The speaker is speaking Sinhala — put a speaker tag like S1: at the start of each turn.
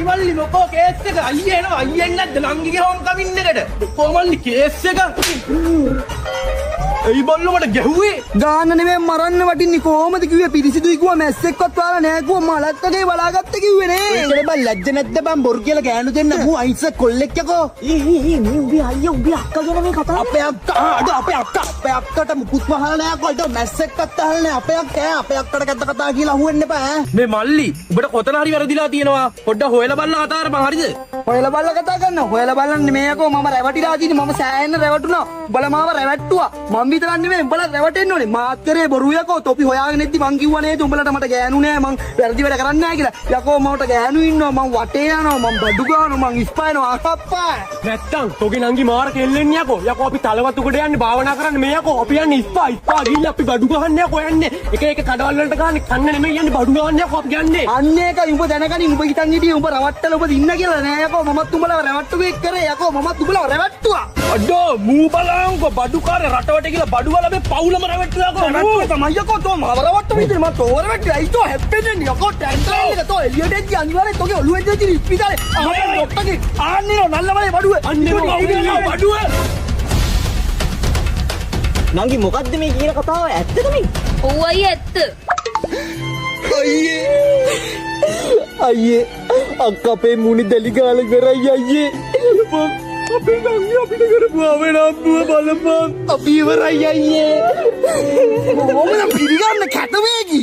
S1: මල්ලි මොකෝ කේස් එක අයියේ එනවා අයියෙන් නැද්ද නංගිගේ හෝම් කමින් එකට කොමල්ලි කේස් එක ඒ බල්ලෝ මට ගැහුවේ
S2: ගාන්න නෙමෙයි මරන්න වටින්නේ කොහොමද කිව්වේ පිරිසිදුයි කිව්වා මැස්සෙක්වත් වාලා නෑ කිව්වා මලක් වගේ බලාගත්ත කිව්වේ නේ ඒකනේ බං ලැජ්ජ නැද්ද බං බොරු කියලා ගෑනු දෙන්න මූ අයින්ස කොල්ලෙක් යකෝ මේ උඹේ අයියා උඹේ අක්කා ගැන මේ කතාව අපේ අක්කට මුකුත් වහලා නෑ කොල්ට මැස්සෙක්වත් අහලා නෑ අපේ අක්කට ගැද්ද කතා කියලා අහුවෙන්න එපා ඈ
S1: මේ මල්ලි උඹට කොතන හරි වැරදිලා තියෙනවා පොඩ්ඩක් හොයලා බලලා කතා කරපන් හරිද
S2: හොයලා බලලා කතා කරන්න හොයලා බලන්න මේ යකෝ මම රැවටිලා තියෙන්නේ මම සෑහෙන රැවටුණා උඹලා මාව රැවට්ටුවා මම විතරක් නෙමෙයි උඹලා රැවටෙන්න ඕනේ මාත් කරේ බොරු යකෝ තොපි හොයාගෙන ඉද්දි මං කිව්වා නේද උඹලට මට ගෑනු නෑ මං වැරදි වැඩ කරන්නේ නෑ කියලා යකෝ මට ගෑනු ඉන්නවා මං වටේ යනවා මං බඩු ගන්නවා මං ඉස්පායනවා අකප්පා
S1: නැත්තම් තෝගේ නංගි මාර කෙල්ලෙන්නේ යකෝ යකෝ අපි තලවත් උකට යන්නේ භාවනා කරන්න මේ යකෝ අපි යන්නේ ඉස්පා ගිහින් අපි බඩු ගහන්න යකෝ යන්නේ එක කඩවල් වලට ගහන්නේ කන්න නෙමෙයි යන්නේ බඩු ගහන්න යකෝ අපි යන්නේ
S2: අන්න ඒකයි උඹ දැනගනි උඹ හිතන් හිටියේ උඹ රවට්ටල උඹ ඉන්න කියලා නෑ යකෝ මමත් උඹලව රැවට්ටුවේ කරේ යකෝ මමත් උඹලව රැවට්ටුවා
S1: අඩෝ මූ බලංකෝ බඩුකාරේ රටවට කියලා බඩු වල මේ පවුලම රැවට්ටුවා යකෝ
S2: තමයි යකෝ තෝ මාව රවට්ටුව විදිහට මම තෝ රැවට්ටුවා අයි තෝ හැප්පෙන්නේ යකෝ ටැන්ටල් එක තෝ එළියට එද්දි අනිවාර්යෙන් තෝගේ ඔළුවෙන් දෙති ඉස්පිතාලේ ආන්නේ ඔක්ටගේ ආන්නේ නල්ලමලේ බඩුව
S1: අන්නේ බඩුව
S2: නංගි මොකද්ද මේ කියන කතාව ඇත්තද මේ
S3: ඔව් අයියා ඇත්ත
S2: අයියේ අක්කා අපේ මුනි දෙලි ගාලා ඉවරයි අයියේ
S1: අපේ නංගි අපිට කරපු අවේනම්බුව බලපන්
S2: අපි ඉවරයි අයියේ මොමන පිළිගන්න කැත වේගි